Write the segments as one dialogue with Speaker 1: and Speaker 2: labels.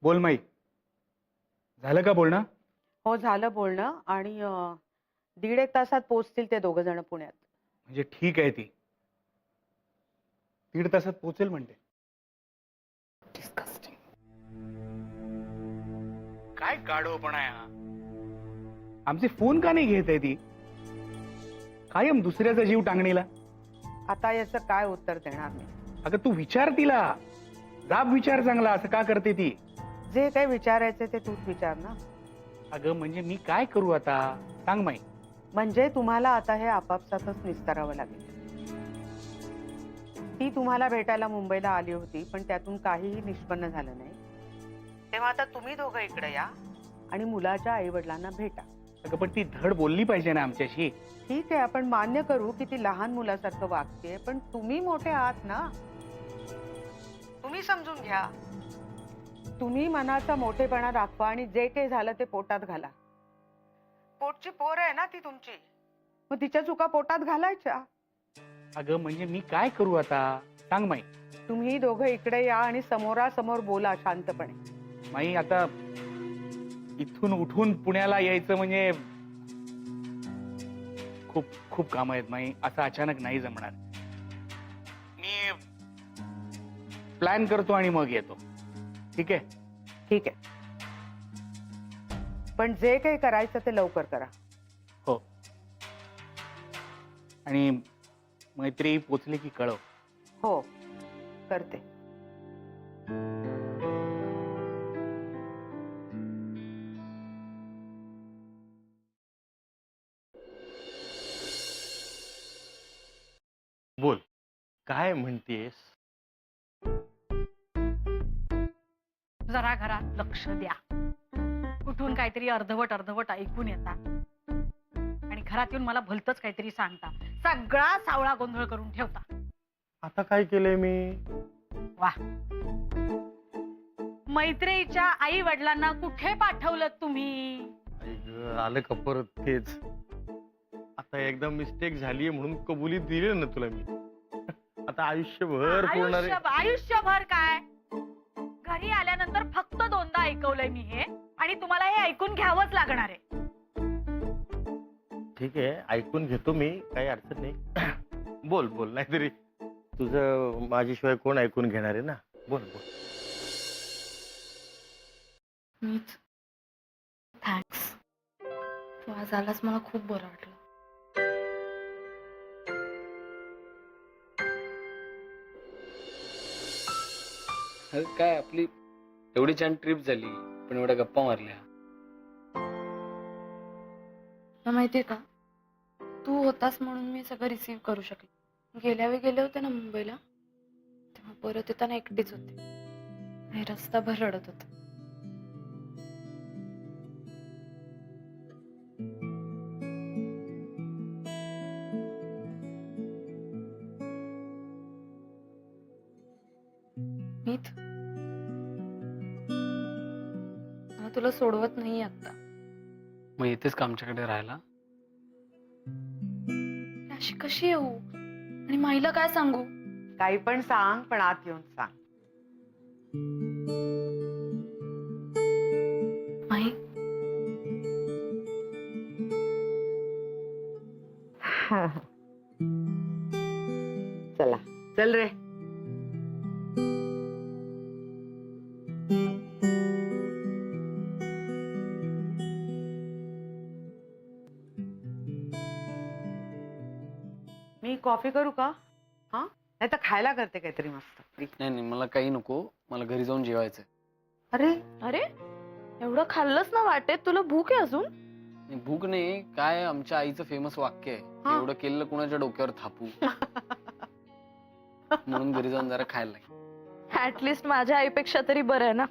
Speaker 1: बोल माई, झालं का बोलणं?
Speaker 2: हो झालं बोलणं आणि 1.5 तासात पोहोचतील ते दोघं जण पुण्यात.
Speaker 1: म्हणजे ठीक आहे ती 1.5 तासात पोहोचेल म्हणते.
Speaker 2: डिस्कस्टिंग.
Speaker 1: काय गाढवपणा आहे हा? आमचे फोन का नाही घेत आहे ती? कायम दुसऱ्याचा जीव टांगणीला.
Speaker 2: आता याचं काय उत्तर देणार मी?
Speaker 1: अगं तू विचार तिला, जाब विचार चांगला. असं का करते ती?
Speaker 2: जे काही विचारायचं ते तूच विचार ना.
Speaker 1: अगं म्हणजे मी काय करू आता, सांग माई.
Speaker 2: म्हणजे तुम्हाला आता हे आपापसातच निस्तरावं लागेल. ती तुम्हाला भेटायला मुंबईला आली होती, पण त्यातून काहीही निष्पन्न झालं नाही. तेव्हा आता तुम्ही दोघं इकडे या आणि मुलाच्या आई वडिलांना भेटा.
Speaker 1: अगं पण ती धड बोलली पाहिजे ना आमच्याशी.
Speaker 2: ठीक आहे, आपण मान्य करू की ती लहान मुलासारखं वागते, पण तुम्ही मोठे आहात ना. तुम्ही समजून घ्या. तुम्ही मनाचा मोठेपणा दाखवा आणि जे काही झालं ते पोटात घाला. पोटची पोर आहे ना ती तुमची, मग तिच्या चुका पोटात घालायच्या.
Speaker 1: अगं म्हणजे मी काय करू आता, सांग माई.
Speaker 2: तुम्ही दोघं इकडे या आणि समोरासमोर बोला शांतपणे.
Speaker 1: माई आता इथून उठून पुण्याला यायचं म्हणजे खूप खूप काम आहेत माई. असं अचानक नाही जमणार. मी प्लॅन करतो आणि मग येतो. ठीक आहे?
Speaker 2: ठीक आहे, पण जे काही करायचं ते लवकर करा.
Speaker 1: हो. आणि मैत्री पोचली की कळव.
Speaker 2: हो करते.
Speaker 3: बोल, काय म्हणतेस?
Speaker 4: जरा घरात लक्ष द्या. कुठून काहीतरी अर्धवट अर्धवट ऐकून येता आणि घरात येऊन मला भलतच काहीतरी सांगता. सगळा सावळा गोंधळ करून ठेवता.
Speaker 3: आता काय केलंय मी?
Speaker 4: वा, मैत्रीच्या आई वडिलांना कुठे पाठवलं तुम्ही?
Speaker 3: आई गं, आलं का परत तेच? आता एकदा मिस्टेक झालीये म्हणून कबुली दिली ना तुला मी. आता आयुष्यभर बोलणार आहे.
Speaker 4: आयुष्यभर काय? घरी आल्यानंतर फक्त 2दा ऐकवलंय मी हे, आणि तुम्हाला हे ऐकून घ्यावंच लागणार आहे.
Speaker 3: ठीक आहे, ऐकून घेतो मी, काही अडचण नाही. बोल बोल, नाहीतरी तुझं माझ्याशिवाय कोण ऐकून घेणार आहे ना. बोल बोल.
Speaker 5: मीच. थँक्स. तू आज आलास, मला खूप बरं वाटलं.
Speaker 6: अरे काय आपली एवढी छान ट्रिप झाली, पण एवढ्या गप्पा मारल्या.
Speaker 5: तुला माहितीये का, तू होतास म्हणून मी सगळं रिसीव्ह करू शकले. गेल्या वेळी गेले होते ना मुंबईला, तेव्हा परत येताना एकटीच होते आणि रस्ताभर रडत होते. मीत, मला तुला सोडवत नाही आता.
Speaker 6: मग येतेस का आमच्याकडे राहायला?
Speaker 5: अशी कशी येऊ आणि माईला काय सांगू?
Speaker 2: काही पण सांग, पण आत येऊन सांग.
Speaker 5: माई,
Speaker 2: चला चल रे. मी कॉफी करू का? हा, नाही तर खायला करते काहीतरी मस्त.
Speaker 6: नाही नाही, मला काही नको. मला घरी जाऊन जेवायचंय.
Speaker 2: अरे
Speaker 5: अरे एवढं खाल्लंस ना वाटेत, तुला भूक आहे अजून?
Speaker 6: नाही, भूक नाही. काय आमच्या आईचं फेमस वाक्य आहे,
Speaker 2: हा.
Speaker 6: एवढं केलेलं कुणाच्या डोक्यावर थापू. म्हणून घरी जाऊन जरा खायला लागेल.
Speaker 5: ऍटलिस्ट माझ्या आईपेक्षा तरी बरं आहे ना.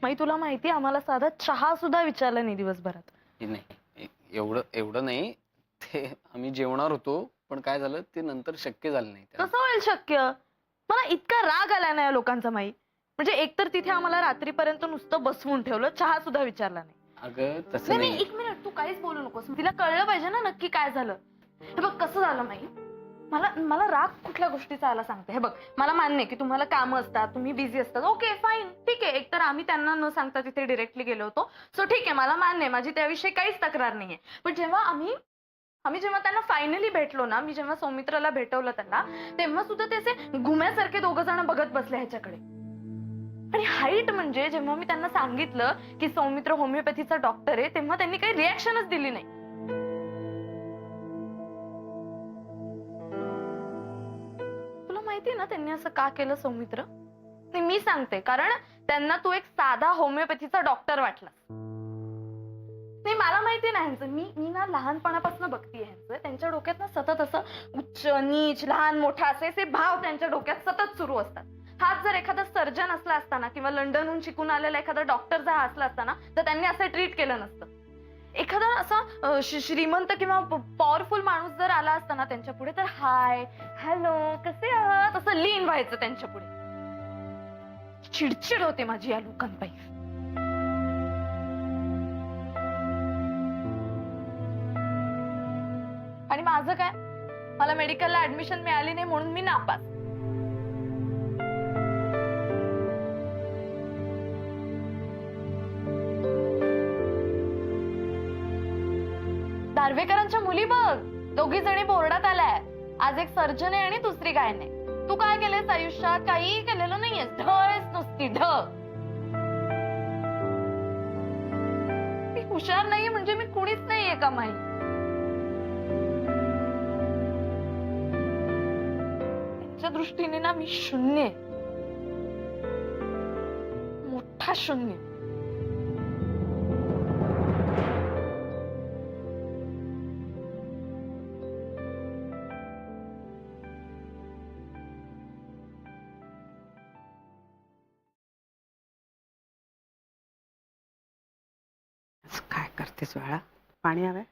Speaker 5: माई, तुला माहिती, आम्हाला साधा चहा सुद्धा विचारला नाही दिवसभरात.
Speaker 6: नाही, एवढं एवढं नाही. ते आम्ही जेवणार होतो, पण काय झालं ते नंतर शक्य झालं नाही.
Speaker 5: कसं होईल शक्य? मला इतका राग आला ना या लोकांचा माई. म्हणजे एकतर तिथे आम्हाला रात्रीपर्यंत नुसतं बसवून ठेवलं, चहा सुद्धा विचारला नाही.
Speaker 6: अगं तसं
Speaker 5: नाही नाही,
Speaker 6: नाही.
Speaker 5: एक मिनिट, तू काहीच बोलू नकोस. तिला कळलं पाहिजे ना नक्की काय झालं. हे बघ कसं झालं माई, मला मला राग कुठल्या गोष्टीचा आला सांगते. हे बघ, मला मान्य आहे की तुम्हाला कामं असतात, तुम्ही बिझी असतात. ओके फाईन, ठीक आहे. एकतर आम्ही त्यांना न सांगता तिथे डिरेक्टली गेलो होतो. सो ठीक आहे, मला मान्य आहे, माझी त्याविषयी काहीच तक्रार नाहीये. पण जेव्हा आम्ही जेव्हा त्यांना फायनली भेटलो ना, मी जेव्हा सौमित्राला भेटवलं त्यांना, तेव्हा सुद्धा ते असे घुम्यासारखे दोघं जण बघत बसले ह्याच्याकडे. आणि हाईट म्हणजे जेव्हा मी त्यांना सांगितलं की सौमित्र होमिओपॅथीचा डॉक्टर आहे, तेव्हा त्यांनी काही रिॲक्शनच दिली नाही. तुला माहिती ना त्यांनी असं का केलं सौमित्र? नाही, मी सांगते, कारण त्यांना तू एक साधा होमिओपॅथीचा डॉक्टर वाटला. नाही, मला माहिती नाही ह्यांचं. मी ना लहानपणापासून बघतीये ह्यांचं. त्यांच्या डोक्यात ना सतत असं उच्च नीच लहान मोठा असे भाव त्यांच्या डोक्यात सतत सुरू असतात. हाच जर एखादा सर्जन असला असताना किंवा लंडनहून शिकून आलेला एखादा डॉक्टर जर असला असताना तर त्यांनी असं ट्रीट केलं नसतं. एखादा असा श्रीमंत किंवा पॉवरफुल माणूस जर आला असताना त्यांच्या पुढे, तर हाय हॅलो कसे आहात असं लीन व्हायचं त्यांच्या पुढे. चिडचिड होते माझी या लोकांपायी. आणि माझं काय, मला मेडिकलला ऍडमिशन मिळाली नाही म्हणून मी नापास. दार्वेकरांच्या मुली बघ, दोघी जणी बोर्डात आलाय. आज एक सर्जन आहे आणि दुसरी काय नाही. तू काय केलंयस आयुष्यात? काहीही केलेलं नाहीयेस. ढळेस नुसती ढ. मी हुशार नाहीये म्हणजे मी कुणीच नाहीये का माही? त्यांच्या दृष्टीने ना मी शून्य आहे. मोठा शून्य.
Speaker 2: काय करतेस बाळा? पाणी हवंय?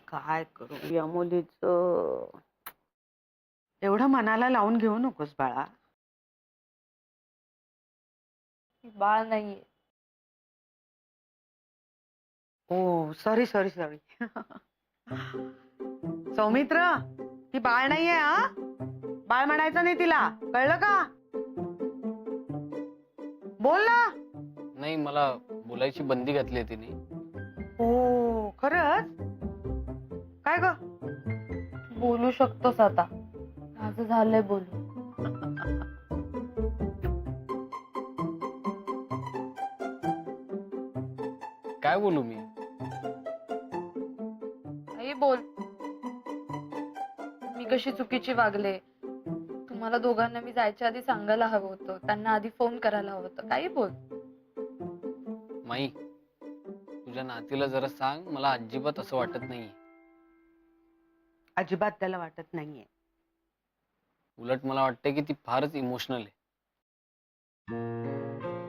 Speaker 2: काय करू या मुलीचं? एवढं मनाला लावून घेऊ नकोस बाळा.
Speaker 5: बाळ नाहीये.
Speaker 2: ओ सॉरी सॉरी सॉरी. सौमित्र, ती बाळ नाहीये. हा, बाळ म्हणायचं नाही तिला, कळलं का? बोल ना.
Speaker 6: नाही, मला बोलायची बंदी घातली आहे तिने.
Speaker 2: हो खरंच? काय ग?
Speaker 5: बोलू शकतोस आता. माझं झालंय बोलू.
Speaker 6: काय बोलू मी?
Speaker 5: आई बोल. मी कशी चुकीची वागले, तुम्हाला दोघांना मी जायच्या आधी सांगायला हवं होतं, त्यांना आधी फोन करायला हवं होतं. काही बोल.
Speaker 6: माई, तुझ्या नातीला जरा सांग, मला अजिबात असं वाटत नाहीये.
Speaker 2: अजिबात त्याला वाटत नाहीये.
Speaker 6: उलट मला वाटतंय की ती फारच इमोशनल आहे.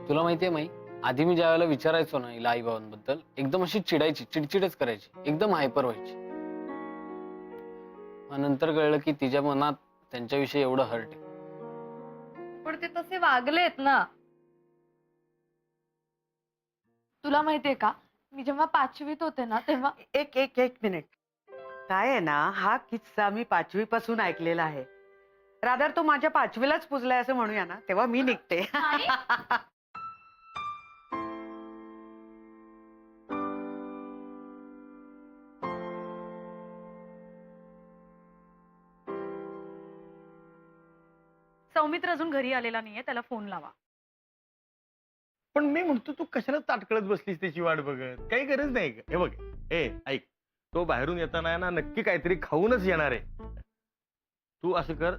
Speaker 6: तुला माहितीये माई, आधी मी ज्या वेळेला विचारायचो ना हिला आई बाबांबद्दल, एकदम अशी चिडायची, चिडचिडच करायची, एकदम हायपर व्हायची. मग नंतर कळलं की तिच्या मनात त्यांच्याविषयी एवढं हर्ट आहे.
Speaker 5: पण ते तसे वागलेत ना. तुला माहितीये का, मी जेव्हा 5वीत होते ना तेव्हा
Speaker 2: एक मिनिट. काय आहे ना, हा किस्सा मी 5वी पासून ऐकलेला आहे. रादर तो माझ्या 5वीलाच पुजलाय असं म्हणूया ना, तेव्हा मी निघते.
Speaker 5: नाही.
Speaker 4: सौमित्र अजून घरी आलेला नाहीये, त्याला फोन लावा.
Speaker 3: पण मी म्हणतो तू कशाला ताटकळत बसलीस त्याची वाट बघत? काही गरज नाही का? हे बघ, ऐक, तो बाहेरून येताना ना नक्की काहीतरी खाऊनच येणार आहे. तू असं कर,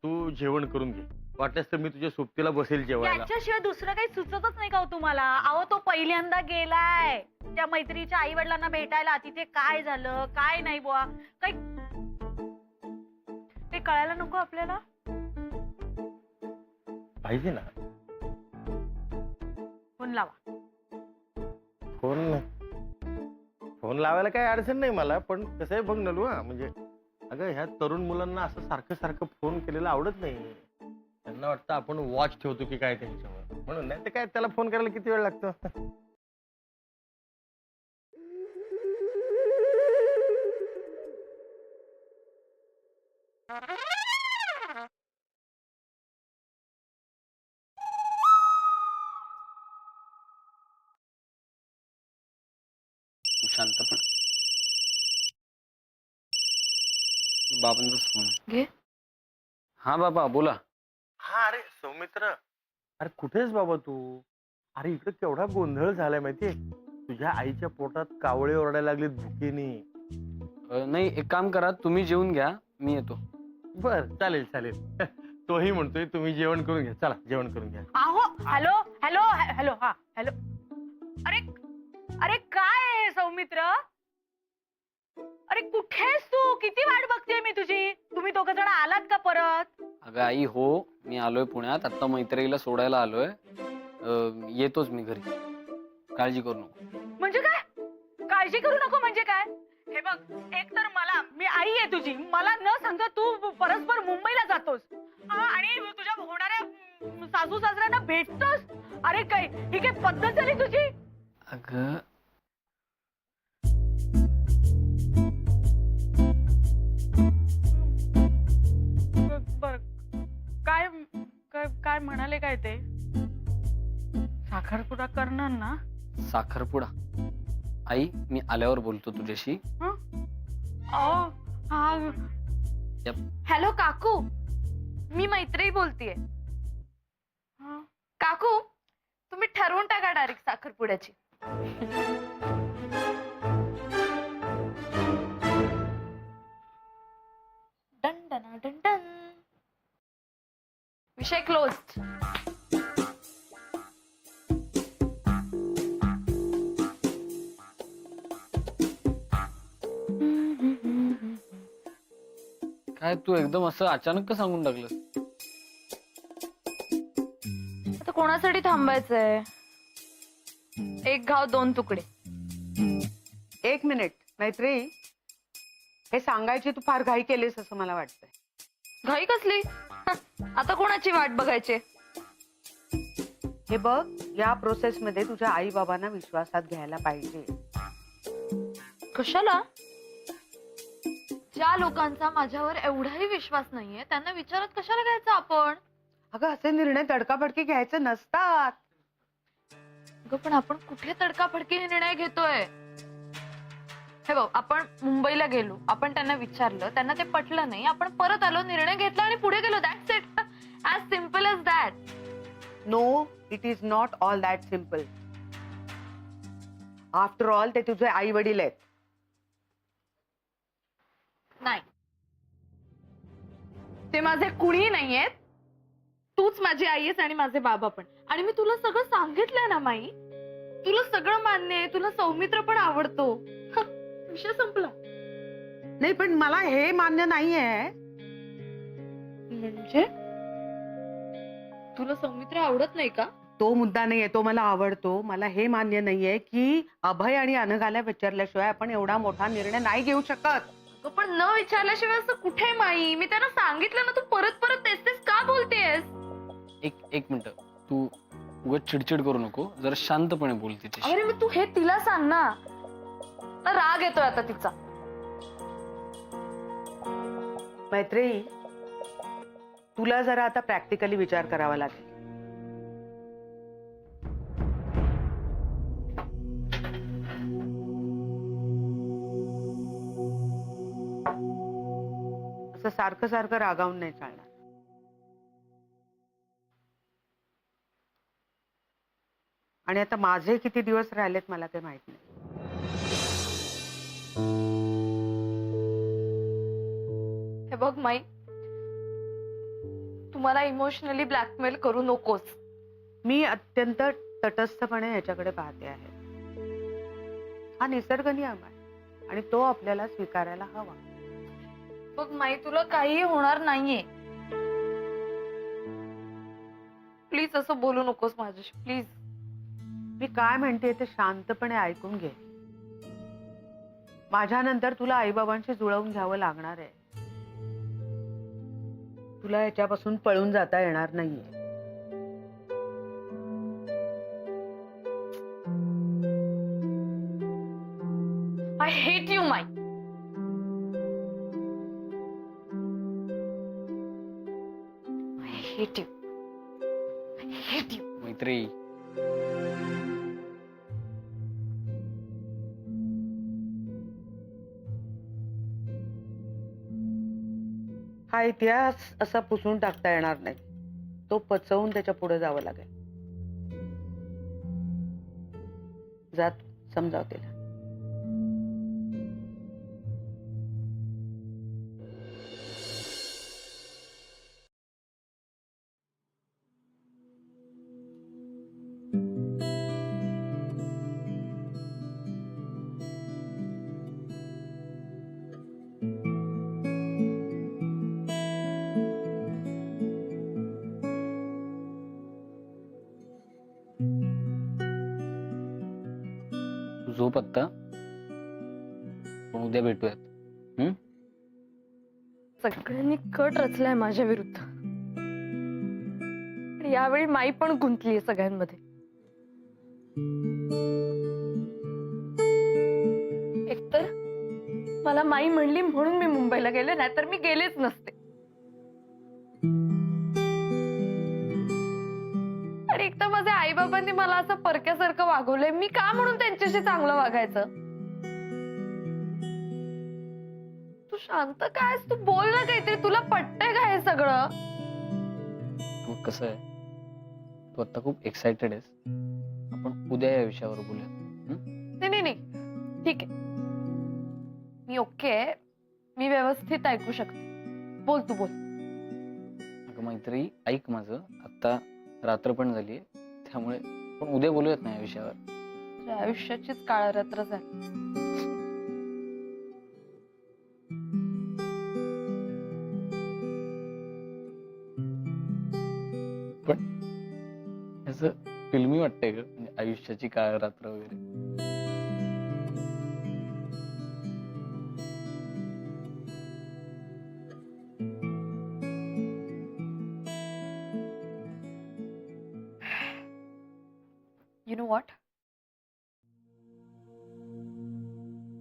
Speaker 3: तू जेवण करून घे. वाटल्यास तर मी तुझ्या सोबतीला बसेल जेवायला.
Speaker 4: त्याच्याशिवाय दुसरं काही सुचतच नाही का हो तुम्हाला? अहो, तो पहिल्यांदा गेलाय त्या मैत्रीच्या आई वडिलांना भेटायला. तिथे काय झालं काय नाही बुवा, काही ते कळायला नको आपल्याला?
Speaker 3: पाहिजे ना.
Speaker 4: फोन लावा.
Speaker 3: फोन लावायला काही अडचण नाही मला, पण कसं आहे बघ नलू, म्हणजे अगं ह्या तरुण मुलांना असं सारखं सारखं फोन केलेला आवडत नाही. त्यांना वाटतं आपण वॉच ठेवतो की काय त्यांच्यावर, म्हणून. नाही तर काय, त्याला फोन करायला किती वेळ लागतो?
Speaker 6: शांतपणे. बाबांचाच फोन.
Speaker 5: घे.
Speaker 6: हा बाबा बोला.
Speaker 3: हा अरे सौमित्र, अरे कुठेस बाबा तू? अरे इकडे केवढा गोंधळ झालाय माहितीये, तुझ्या आईच्या पोटात कावळे ओरडायला लागले भुकेने.
Speaker 6: नाही, एक काम करा, तुम्ही जेवून घ्या, मी येतो.
Speaker 3: बर चालेल चालेल. तोही म्हणतोय तुम्ही जेवण करून घ्या. चला जेवण करून घ्या.
Speaker 4: आहो, हॅलो हॅलो हॅलो, हा हॅलो. अरे अरे काय आहे सौमित्र? अरे कुठेस तू? किती वाट बघतेय मी तुझी. तुम्ही दोघ जण आलात का परत?
Speaker 6: अगं आई हो, मी आलोय पुण्यात, आता मैत्रिणीला सोडायला आलोय. येतोच मी घरी, काळजी करू नको.
Speaker 4: म्हणजे काय? काळजी करू नको म्हणजे काय? हे बघ, एक तर मी आई आहे तुझी, मला न सांगता तू परस्पर मुंबईला जातोस आणि तुझ्या होणाऱ्या सासू सासऱ्यांना भेटतोस. अरे काय ही काय पद्धत झाली तुझी?
Speaker 6: अगं
Speaker 4: बर, काय काय काय म्हणाले काय ते? साखरपुडा करणार ना?
Speaker 6: साखरपुडा? आई मी आल्यावर बोलतो तुझ्याशी.
Speaker 4: अहो, हा
Speaker 5: हॅलो काकू, मी मैत्री बोलतीये. काकू तुम्ही ठरवून टाका डायरेक्ट साखरपुड्याची. Done done done done. विषय क्लोज्ड.
Speaker 6: काय तू एकदम असं अचानक का सांगून टाकलं?
Speaker 5: आता कोणासाठी थांबायचंय? एक घाव दोन तुकडे.
Speaker 2: एक मिनिट मैत्री, हे सांगायची तू फार घाई केलीस असं मला वाटतंय.
Speaker 5: घाई कसली? आता कोणाची वाट बघायची?
Speaker 2: हे बघ, या प्रोसेस मध्ये तुझ्या आई बाबांना विश्वासात घ्यायला पाहिजे.
Speaker 5: कशाला? ज्या लोकांचा माझ्यावर एवढाही विश्वास नाहीये त्यांना विचारत कशाला घ्यायचं आपण?
Speaker 2: अगं असे निर्णय तडकाफडकी घ्यायचे नसतात.
Speaker 5: अगं पण आपण कुठे तडकाफडकी निर्णय घेतोय? हे बघ, आपण मुंबईला गेलो, आपण त्यांना विचारलं, त्यांना ते पटलं नाही, आपण परत आलो, निर्णय घेतला आणि पुढे गेलो. That's it. As simple as that.
Speaker 2: No, it is not all that simple. After all ते तुझे आई वडील आहेत.
Speaker 5: नाही, ते माझे कुणी नाहीयेत. तूच माझी आई आहेस आणि माझे बाबा पण. आणि मी तुला सगळं सांगितलंय ना माई. तुला सगळं मान्य आहे, तुला सौमित्र पण आवडतो. विषय संपला.
Speaker 2: नाही पण मला हे मान्य नाहीये.
Speaker 5: म्हणजे तुला सौमित्र आवडत नाही का?
Speaker 2: तो मुद्दा नाहीये, तो मला आवडतो. मला हे मान्य नाहीये की अभय आणि अनघाला विचारल्याशिवाय आपण एवढा मोठा निर्णय नाही घेऊ शकत.
Speaker 5: पण न विचारल्याशिवाय असं कुठे माई? मी त्यांना सांगितलं ना, तू परत परत तेच तेच का बोलतेस?
Speaker 6: एक मिनिट, तू उगाच चिडचिड करू नको, जरा शांतपणे बोल तिच्याशी.
Speaker 5: अरे मग तू हे तिला सांग ना. तर राग येतोय आता तिचा.
Speaker 2: मैत्री, तुला जरा आता प्रॅक्टिकली विचार करावा लागेल. असं सारखं सारखं रागावून नाही चालणार. आणि आता माझे किती दिवस राहिलेत मला काही माहित नाही.
Speaker 5: हे बघ माई, तुम्हाला इमोशनली ब्लॅकमेल करू नकोस.
Speaker 2: मी अत्यंत तटस्थपणे याच्याकडे पाहते आहे. हा निसर्ग नियम आहे आणि तो आपल्याला स्वीकारायला हवा.
Speaker 5: बघ माई, तुला काही होणार नाहीये. प्लीज असं बोलू नकोस माझ्याशी, प्लीज.
Speaker 2: मी काय म्हणते ते शांतपणे ऐकून घे. माझ्यानंतर तुला आईबाबांशी जुळवून घ्यावं लागणार आहे. तुला याच्यापासून पळून जाता येणार नाहीये.
Speaker 5: आय हेट यू माई. I hate you. I hate you.
Speaker 6: मैत्री,
Speaker 2: हा इतिहास असा पुसून टाकता येणार नाही. तो पचवून त्याच्या पुढे जावं लागेल. जात समजाव तिला.
Speaker 6: तू झोप आत्ता, पण उद्या भेटूयात.
Speaker 5: सगळ्यांनी कट रचलाय माझ्या विरुद्ध. आणि यावेळी माई पण गुंतलीये सगळ्यांमध्ये. एकतर मला माई म्हणली म्हणून मी मुंबईला गेले, नाहीतर मी गेलेच नसते. आणि एकतर माझ्या आई बाबांनी मला असं परक्यासारखं वागवलंय. मी का म्हणून त्यांच्याशी चांगलं वागायचं? तू शांत काय आहेस? तू बोल ना काहीतरी. तुला पटतंय का हे सगळं?
Speaker 6: मग कसं आहे, तू आता खूप एक्साइटेड आहेस. आपण उद्या या विषयावर बोलूया.
Speaker 5: नाही नाही नाही, ठीक आहे, मी ओके आहे. मी व्यवस्थित ऐकू शकते. बोल तू बोल.
Speaker 6: अगं मैत्री, ऐक माझं. आता रात्र पण झालीये, त्यामुळे पण उद्या बोलूयात ना या विषयावर.
Speaker 5: तुझ्या आयुष्याचीच काळ रात्र झाली.
Speaker 6: पण असं फिल्मी वाटतंय ग, म्हणजे आयुष्याची काळ रात्र वगैरे.
Speaker 5: यु नो व्हॉट,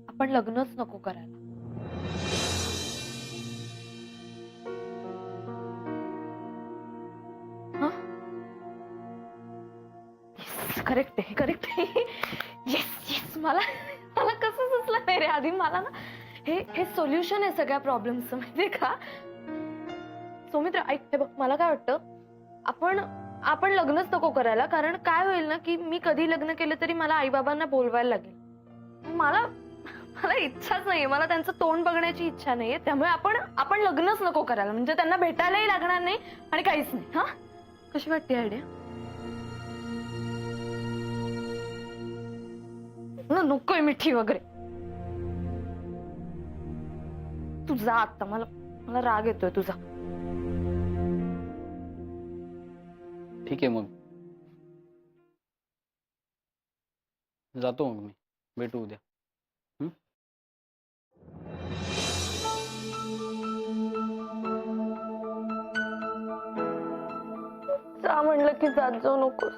Speaker 5: आपण लग्नच नको करायला. करेक्ट आहे, करेक्ट आहे. येस येस, मला मला कसं सुचलं नाही रे आधी. मला ना हे सोल्युशन आहे सगळ्या प्रॉब्लेम्सचं, माहितीये का? सौमित्र ऐक, हे बघ, मला काय वाटतं, आपण लग्नच नको करायला. कारण काय होईल ना, की मी कधी लग्न केलं तरी मला आई बाबांना बोलवायला लागेल. मला इच्छाच नाहीये, मला त्यांचं तोंड बघण्याची इच्छा नाहीये. त्यामुळे आपण लग्नच नको करायला. म्हणजे त्यांना भेटायलाही लागणार नाही आणि काहीच नाही. हा, कशी वाटते आयडिया? नकोय मिठी वगैरे. तू जा आता, मला राग येतोय तुझा.
Speaker 6: ठीक आहे, मग जातो. मग मी भेटू उद्या.
Speaker 5: जा म्हणलं की जात जाऊ नकोस.